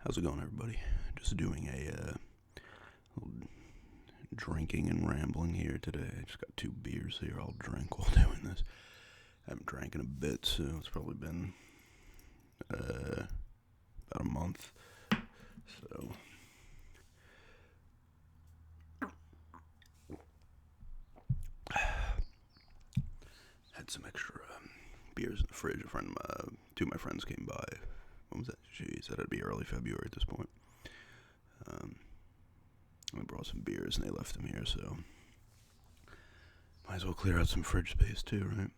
How's it going, everybody? Just doing a little drinking and rambling here today. I just got 2 beers here. I'll drink while doing this. I haven't drank in a bit, so it's probably been about a month. So had some extra beers in the fridge. Two of my friends came by. When was that? Jeez, that'd be early February at this point. I brought some beers and they left them here, so might as well clear out some fridge space too, right?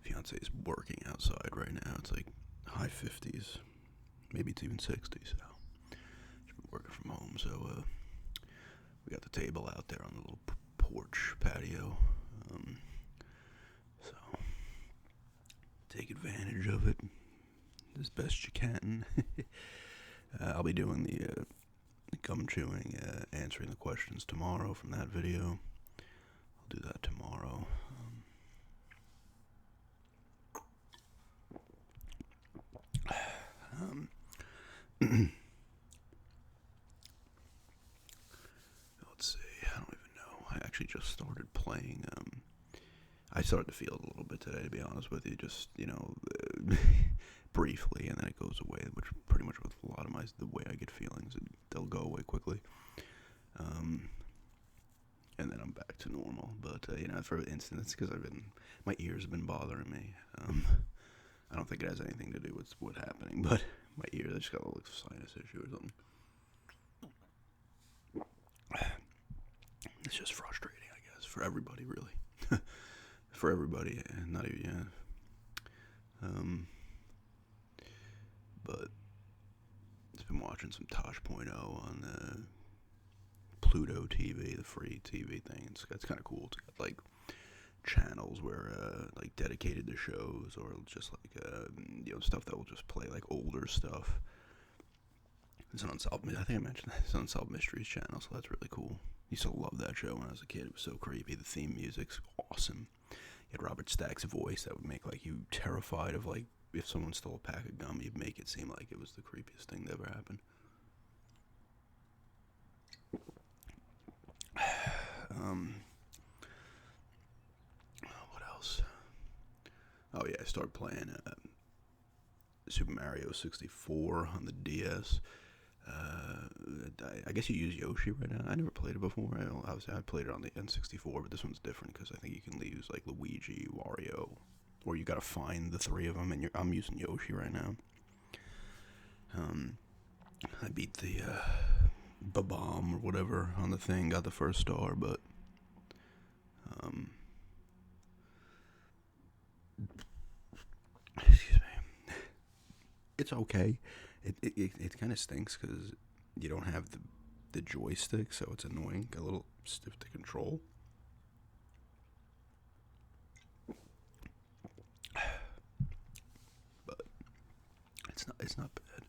Fiance's working outside right now. It's like high 50s, maybe it's even 60s. So she's been working from home. So we got the table out there on the little porch patio. So take advantage of it as best you can. I'll be doing the gum chewing, answering the questions tomorrow from that video. I'll do that tomorrow. Let's see. I don't even know. I actually just started playing. I started to feel it a little bit today, to be honest with you. Just briefly, and then it goes away. Which pretty much with a lot of the way I get feelings, they'll go away quickly. And then I'm back to normal. But for instance, because my ears have been bothering me. I don't think it has anything to do with what's happening, but my ears, I just got a little sinus issue or something. It's just frustrating, I guess, for everybody, really. For everybody, not even, but it's been watching some Tosh.0 on Pluto TV, the free TV thing. It's kind of cool. It's got, like, channels where like dedicated to shows, or just like stuff that will just play like older stuff. It's an unsolved. I think I mentioned that. It's an Unsolved Mysteries channel, so that's really cool. Used to love that show when I was a kid. It was so creepy. The theme music's awesome. You had Robert Stack's voice that would make like you terrified of, like, if someone stole a pack of gum, you'd make it seem like it was the creepiest thing that ever happened. What else? Oh yeah, I started playing Super Mario 64 on the DS. I guess you use Yoshi right now. I never played it before. Obviously, I played it on the N64, but this one's different because I think you can use like Luigi, Wario, or you gotta find the 3 of them. And I'm using Yoshi right now. I beat the Babam or whatever on the thing, got the first star, but excuse me. It's okay. It kind of stinks because you don't have the joystick, so it's annoying. A little stiff to control. But it's not bad.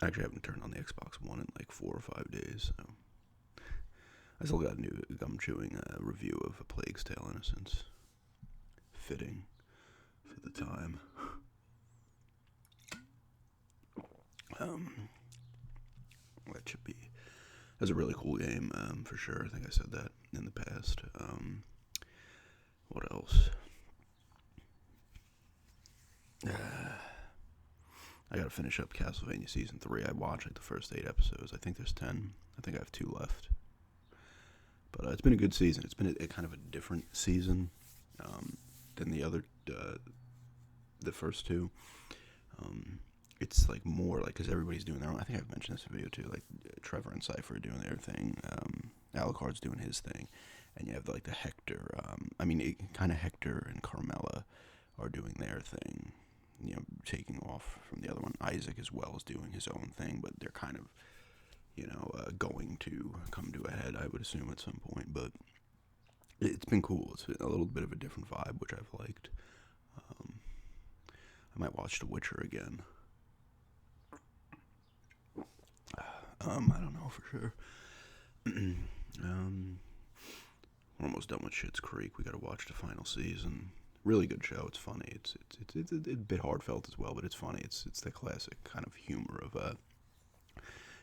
Actually, I haven't turned on the Xbox One in like 4 or 5 days, so I still got a new gum chewing review of A Plague's Tale: Innocence. Fitting for the time. That should be. That's a really cool game, for sure. I think I said that in the past. What else? I gotta finish up Castlevania Season 3. I watched like the first 8 episodes. I think there's 10. I think I have 2 left. But it's been a good season. It's been a kind of a different season than the other, the first 2. It's like more like, because everybody's doing their own. I think I've mentioned this in video too. Like Trevor and Cypher are doing their thing. Alucard's doing his thing, and you have like the Hector. Kind of Hector and Carmella are doing their thing. Taking off from the other one. Isaac as well is doing his own thing, but they're kind of, going to come to a head, I would assume, at some point. But it's been cool. It's been a little bit of a different vibe, which I've liked. I might watch The Witcher again. I don't know for sure. Um, we're almost done with Schitt's Creek. We got to watch the final season. Really good show. It's funny. It's a bit heartfelt as well, but it's funny. It's the classic kind of humor of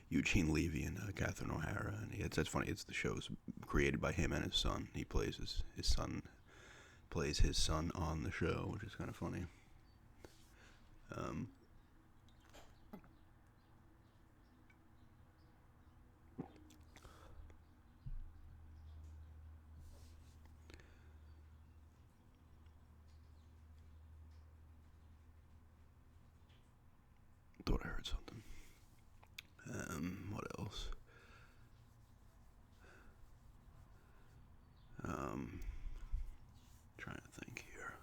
Eugene Levy and Catherine O'Hara, and it's funny. It's the show's created by him and his son. He plays his son plays his son on the show, which is kind of funny. Um, thought I heard something. What else? Trying to think here.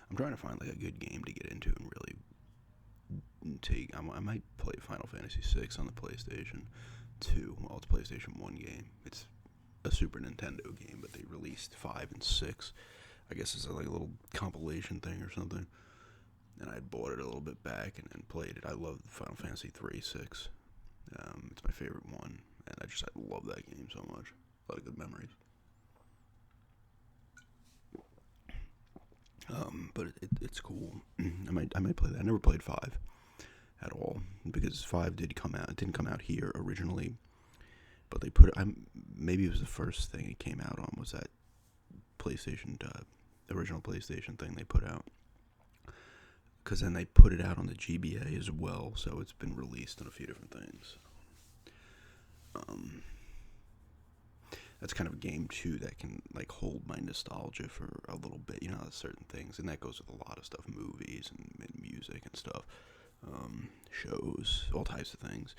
I'm trying to find like a good game to get into and really take. I might play Final Fantasy VI on the PlayStation 2. Well, it's a PlayStation 1 game. It's a Super Nintendo game, but they released 5 and 6. I guess it's like a little compilation thing or something. And I bought it a little bit back and played it. I love Final Fantasy 3, 6. It's my favorite one, and I love that game so much. A lot of good memories. But it's cool. I might play that. I never played 5 at all because 5 did come out. It didn't come out here originally, but they put it. Maybe it was the first thing it came out on was that PlayStation, original PlayStation thing they put out. Because then they put it out on the GBA as well, so it's been released on a few different things. That's kind of a game too that can like hold my nostalgia for a little bit, certain things, and that goes with a lot of stuff, movies and music and stuff, shows, all types of things.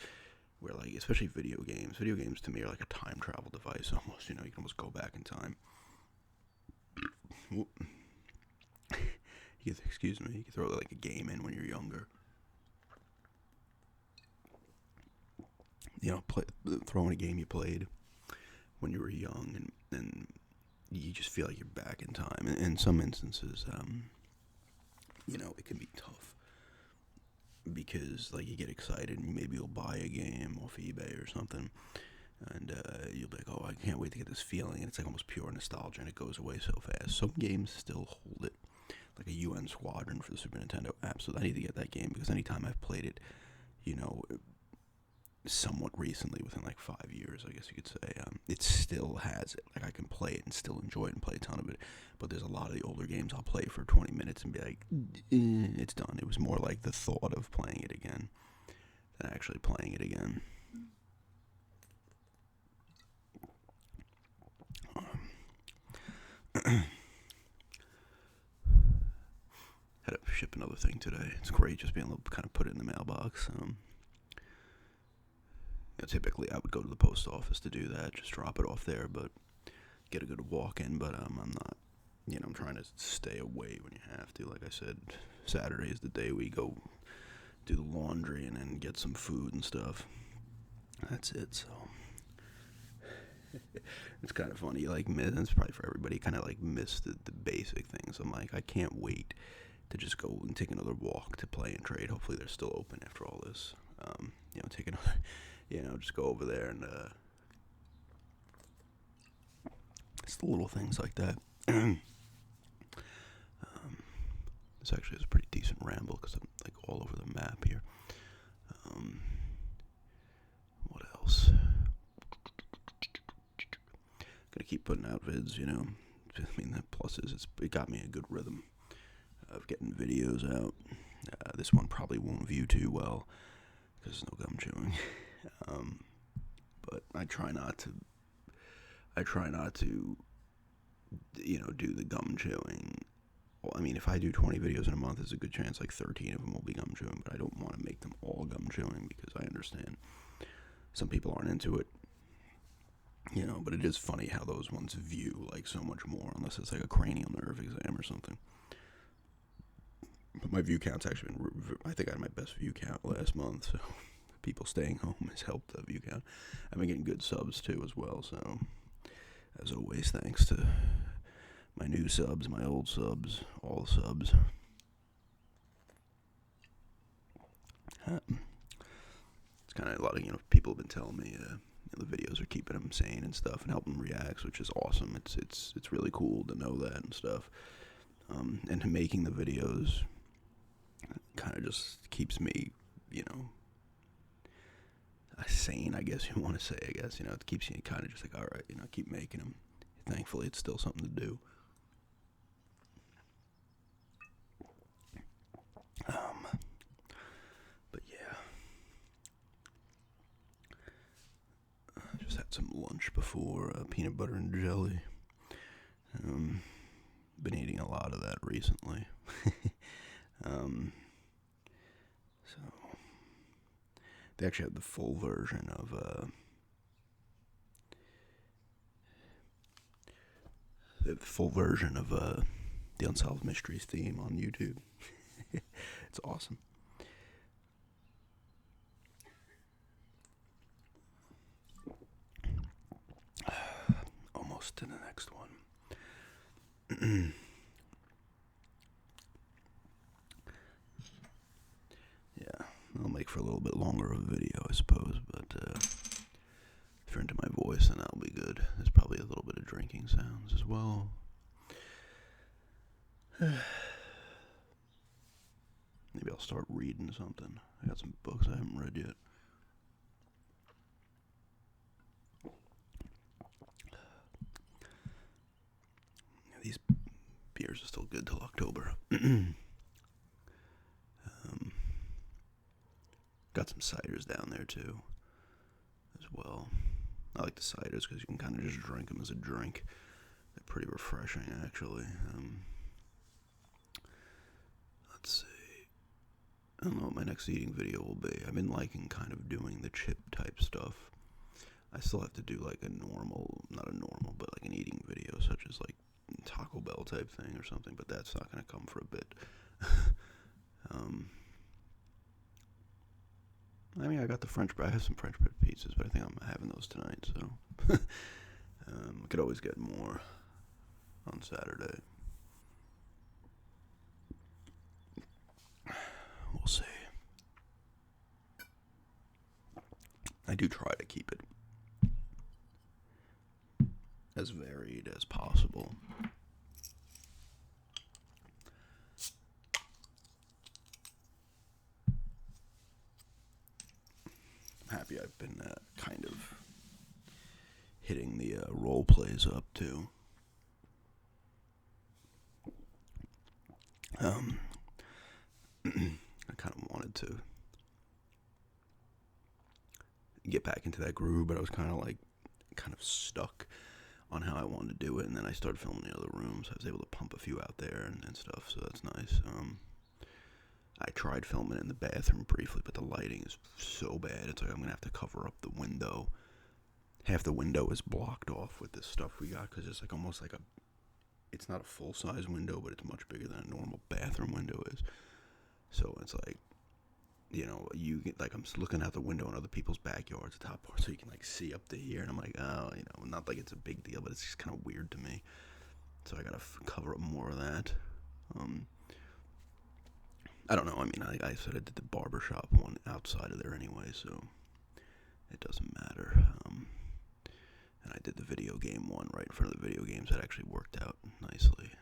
Where like, especially video games to me are like a time travel device almost. You can almost go back in time. Excuse me. You can throw like a game in when you're younger. Throw in a game you played when you were young, and you just feel like you're back in time. In some instances, it can be tough because like you get excited and maybe you'll buy a game off eBay or something, and you'll be like, oh, I can't wait to get this feeling, and it's like almost pure nostalgia, and it goes away so fast. Some games still hold it, like a UN Squadron for the Super Nintendo. Absolutely, I need to get that game because anytime I've played it, somewhat recently, within like 5 years, I guess you could say, it still has it. Like I can play it and still enjoy it and play a ton of it. But there's a lot of the older games I'll play for 20 minutes and be like, it's done. It was more like the thought of playing it again than actually playing it again. Had to ship another thing today. It's great just being able to kind of put it in the mailbox. Typically, I would go to the post office to do that, just drop it off there, but get a good walk in. But I'm not, I'm trying to stay away when you have to. Like I said, Saturday is the day we go do the laundry and then get some food and stuff. That's it. So it's kind of funny. Like, it's probably for everybody. Kind of like miss the basic things. I'm like, I can't wait to just go and take another walk to Play and Trade. Hopefully, they're still open after all this. Take another. Just go over there and it's the little things like that. This actually is a pretty decent ramble because I'm like all over the map here. What else? Gonna keep putting out vids, the plus is it got me a good rhythm of getting videos out. This one probably won't view too well because there's no gum chewing. But I try not to, do the gum chewing. Well, I mean, if I do 20 videos in a month, there's a good chance like 13 of them will be gum chewing, but I don't want to make them all gum chewing because I understand some people aren't into it, but it is funny how those ones view like so much more unless it's like a cranial nerve exam or something. But my view count's actually been, I think I had my best view count last month, so people staying home has helped the view count. I've been getting good subs too as well, so as always, thanks to my new subs, my old subs, all subs. It's kind of a lot of, people have been telling me the videos keep keeping him sane and stuff, and helping him react, which is awesome. It's really cool to know that and stuff. And making the videos kind of just keeps me, sane, I guess you want to say. I guess it keeps you kind of just like, all right, keep making them. Thankfully, it's still something to do. But yeah, just had some lunch before, peanut butter and jelly. Been eating a lot of that recently. So they actually have the full version of the Unsolved Mysteries theme on YouTube. It's awesome. Almost to the next one. Yeah, I'll make for a little bit longer of a video, I suppose, but if you're into my voice, then that'll be good. There's probably a little bit of drinking sounds as well. Maybe I'll start reading something. I got some books I haven't read yet. These beers are still good till October. Got some ciders down there too, as well. I like the ciders because you can kind of just drink them as a drink. They're pretty refreshing, actually. Let's see. I don't know what my next eating video will be. I've been liking kind of doing the chip type stuff. I still have to do like not a normal, but like an eating video, such as like Taco Bell type thing or something, but that's not going to come for a bit. I mean, I got the French bread. I have some French bread pizzas, but I think I'm having those tonight, so I could always get more on Saturday. We'll see. I do try to keep it as varied as possible. I'm happy I've been kind of hitting the role plays up too. I kind of wanted to get back into that groove, but I was kind of stuck on how I wanted to do it, and then I started filming the other rooms. I was able to pump a few out there and stuff, so that's nice. I tried filming in the bathroom briefly, but the lighting is so bad. It's like I'm going to have to cover up the window. Half the window is blocked off with this stuff we got, because it's like almost like it's not a full-size window, but it's much bigger than a normal bathroom window is. So it's like, you get, like, I'm looking out the window in other people's backyards, the top part, so you can, like, see up to here, and I'm like, oh, not like it's a big deal, but it's just kind of weird to me. So I gotta cover up more of that. I don't know, I mean, I said I did the barbershop one outside of there anyway, so it doesn't matter. And I did the video game one right in front of the video games. That actually worked out nicely.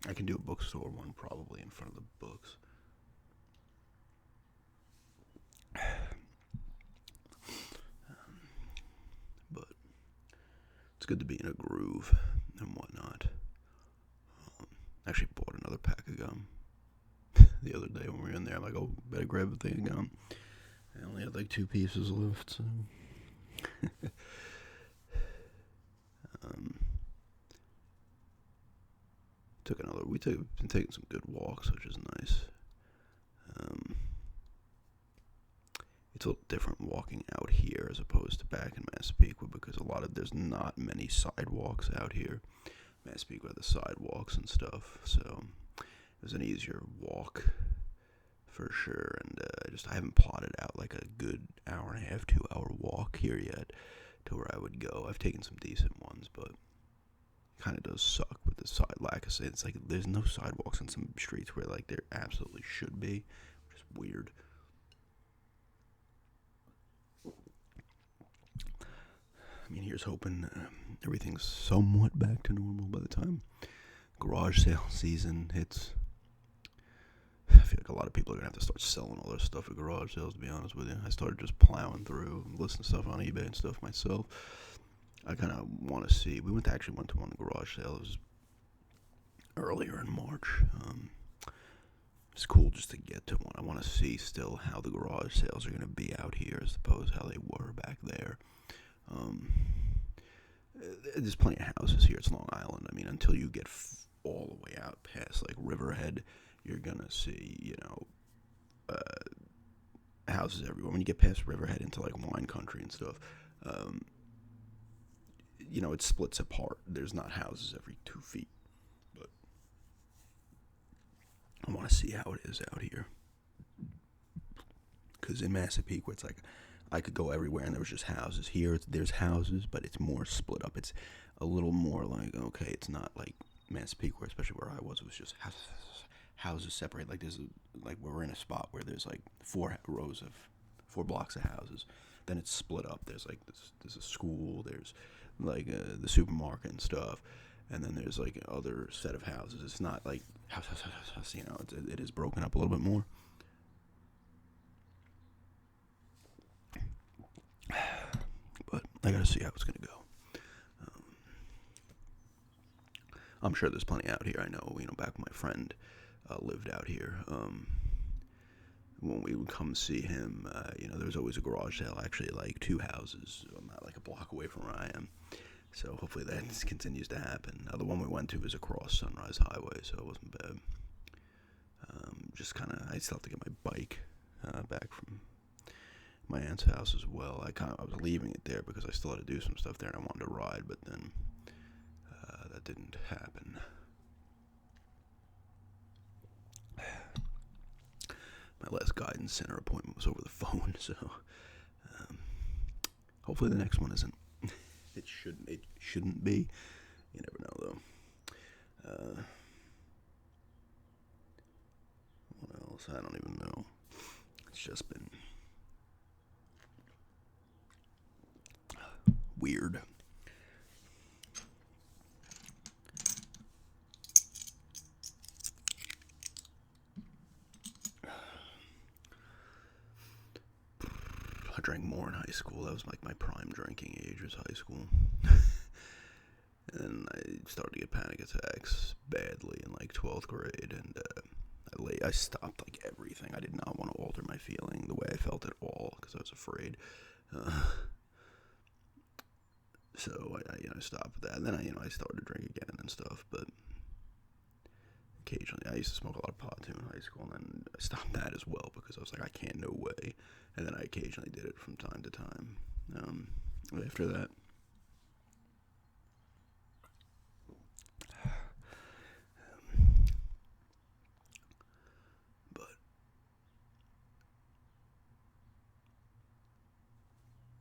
I can do a bookstore one probably in front of the books. But it's good to be in a groove and whatnot. I actually bought another pack of gum the other day when we were in there. I'm like, oh, better grab a thing of gum. I only had like 2 pieces left, so. Been taking some good walks, which is nice. It's a little different walking out here as opposed to back in Massapequa, because there's not many sidewalks out here. Massapequa had the sidewalks and stuff, so it was an easier walk for sure. And I haven't plotted out like a good hour and a half, 2 hour walk here yet to where I would go. I've taken some decent ones, but kind of does suck with the side lack of say. It's like there's no sidewalks on some streets where like there absolutely should be, which is weird. I mean, here's hoping everything's somewhat back to normal by the time garage sale season hits. I feel like a lot of people are going to have to start selling all their stuff at garage sales, to be honest with you. I started just plowing through, listening to stuff on eBay and stuff myself. I kind of want to see. We actually went to one garage sale. It was earlier in March. It's cool just to get to one. I want to see still how the garage sales are going to be out here as opposed to how they were back there. There's plenty of houses here. It's Long Island. I mean, until you get all the way out past like Riverhead, you're gonna see, houses everywhere. When you get past Riverhead into like wine country and stuff, it splits apart. There's not houses every 2 feet, but I want to see how it is out here. Because in Massapequa, it's like I could go everywhere and there was just houses. Here, there's houses, but it's more split up. It's a little more like, okay, it's not like Massapequa, especially where I was. It was just houses separate. Like we're in a spot where there's like 4 blocks of houses. Then it's split up. There's like there's a school. There's like the supermarket and stuff. And then there's like other set of houses. It's not like house. It is broken up a little bit more. But I gotta see how it's gonna go. I'm sure there's plenty out here. I know, back when my friend lived out here, when we would come see him, there was always a garage sale, actually, like 2 houses, not like a block away from where I am. So hopefully that continues to happen. The one we went to was across Sunrise Highway, so it wasn't bad. Just kind of, I still have to get my bike back from my aunt's house as well. I was leaving it there because I still had to do some stuff there and I wanted to ride, but then that didn't happen. My last guidance center appointment was over the phone, so hopefully the next one isn't. It shouldn't be. You never know though. What else? I don't even know. It's just been weird. I drank more in high school. That was like my prime drinking age was high school. And I started to get panic attacks badly in like 12th grade, and I stopped like everything. I did not want to alter my feeling the way I felt at all because I was afraid. So I stopped that, and then I started to drink again and stuff. But occasionally, I used to smoke a lot of pot too in high school, and then I stopped that as well because I was like, I can't, no way. And then I occasionally did it from time to time. After that, but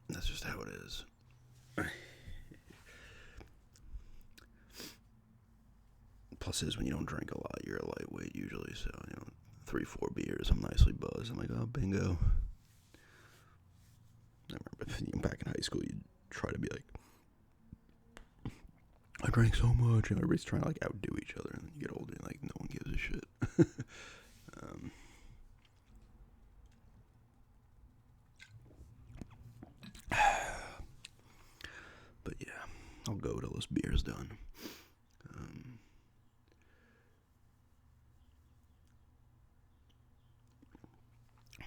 that's just how it is. Plus is when you don't drink a lot, you're a lightweight usually, so 3-4 beers, I'm nicely buzzed. I'm like, oh, bingo. I remember back in high school, you'd try to be like, I drank so much, and everybody's trying to like outdo each other, and then you get older and like no one gives a shit. But yeah, I'll go till this beer's done.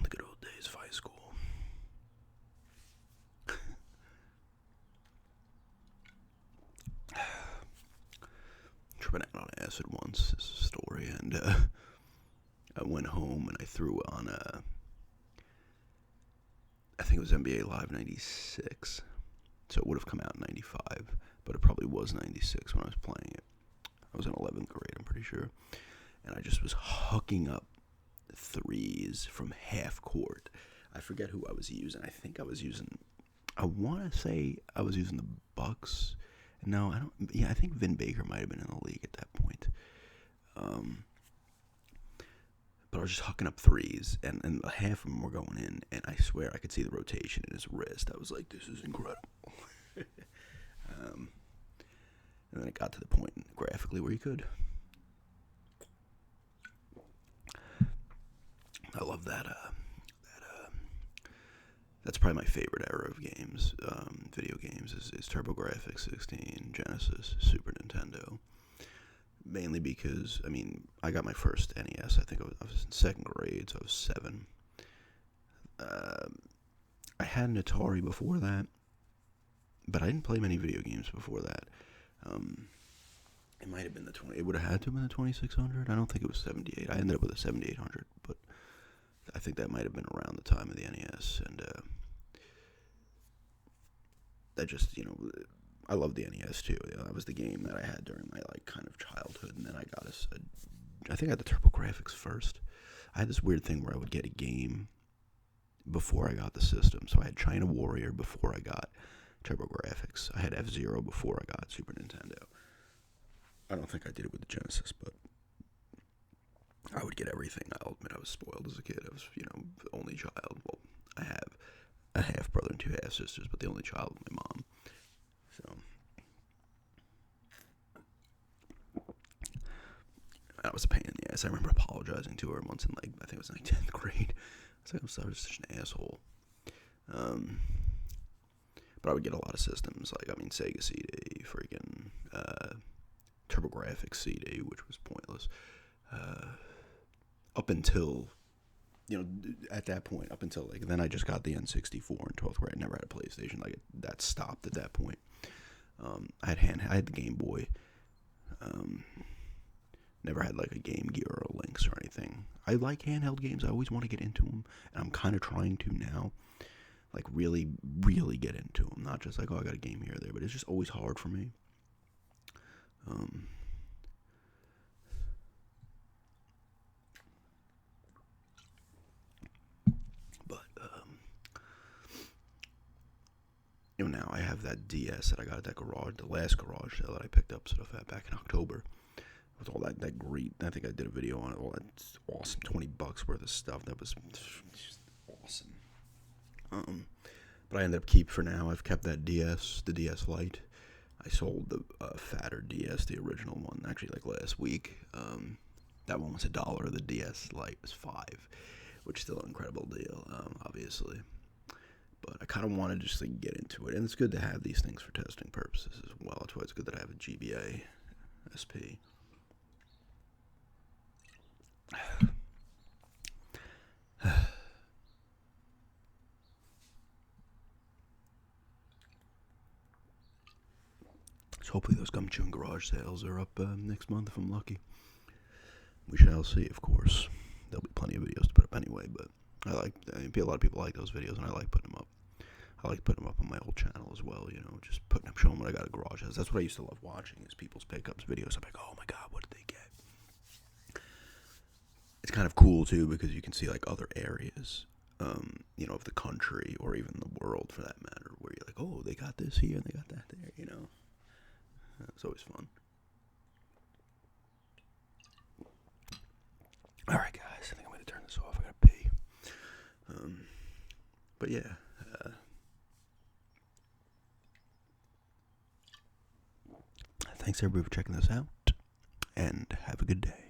The good old days of high school. Tripping out on acid once, this is a story, and I went home and I threw on I think it was NBA Live 96, so it would have come out in 95, but it probably was 96 when I was playing it. I was in 11th grade, I'm pretty sure, and I just was hooking up threes from half court. I forget who I was using. I want to say I was using the Bucks, No, I don't. Yeah, I think Vin Baker might have been in the league at that point. But I was just hucking up threes, and half of them were going in, and I swear I could see the rotation in his wrist. I was like, this is incredible. um, and then it got to the point graphically where you could. I love that. That's probably my favorite era of games, video games, is TurboGrafx 16, Genesis, Super Nintendo. Mainly because, I mean, I got my first NES, I think I was in second grade, so I was 7. I had an Atari before that, but I didn't play many video games before that. It might have been it would have had to have been the 2600. I don't think it was 78. I ended up with a 7800, but I think that might have been around the time of the NES, and that just, I love the NES too. That was the game that I had during my kind of childhood, and then I got I think I had the TurboGrafx first. I had this weird thing where I would get a game before I got the system. So I had China Warrior before I got TurboGrafx. I had F-Zero before I got Super Nintendo. I don't think I did it with the Genesis, but I would get everything. I'll admit I was spoiled as a kid. I was, the only child. Well, I have a half brother and 2 half sisters, but the only child was my mom. So that was a pain in the ass. I remember apologizing to her once in I think it was in 10th grade. I was such an asshole. But I would get a lot of systems, Sega CD, freaking TurboGrafx CD, which was pointless. Up until, at that point, up until then I just got the N64 in 12th grade. I never had a PlayStation. That stopped at that point. I had the Game Boy. Never had a Game Gear or a Lynx or anything. I like handheld games. I always want to get into them, and I'm kind of trying to now. Really, really get into them. Not just I got a game here or there, but it's just always hard for me. But now I have that DS that I got at that garage, the last garage sale that I picked up stuff at back in October. With all that great, I think I did a video on it. All that awesome $20 worth of stuff. That was just awesome. But I ended up for now. I've kept that DS, the DS Lite. I sold the fatter DS, the original one, actually last week. That one was $1. The DS Lite was $5, which is still an incredible deal, obviously. But I kind of want to just get into it, and it's good to have these things for testing purposes as well. That's why it's good that I have a GBA SP. So hopefully those gum chewing garage sales are up next month if I'm lucky. We shall see, of course. There'll be plenty of videos to put up anyway, but a lot of people like those videos, and I like putting them up. I like putting them up on my old channel as well, just showing what I got at garage sales. That's what I used to love watching, is people's pickups videos. I'm like, oh my god, what did they get? It's kind of cool too, because you can see other areas, of the country or even the world for that matter, where you're like, oh, they got this here and they got that there, It's always fun. Alright, guys, I think I'm going to turn this off. I gotta pee. But yeah. Thanks everybody for checking this out, and have a good day.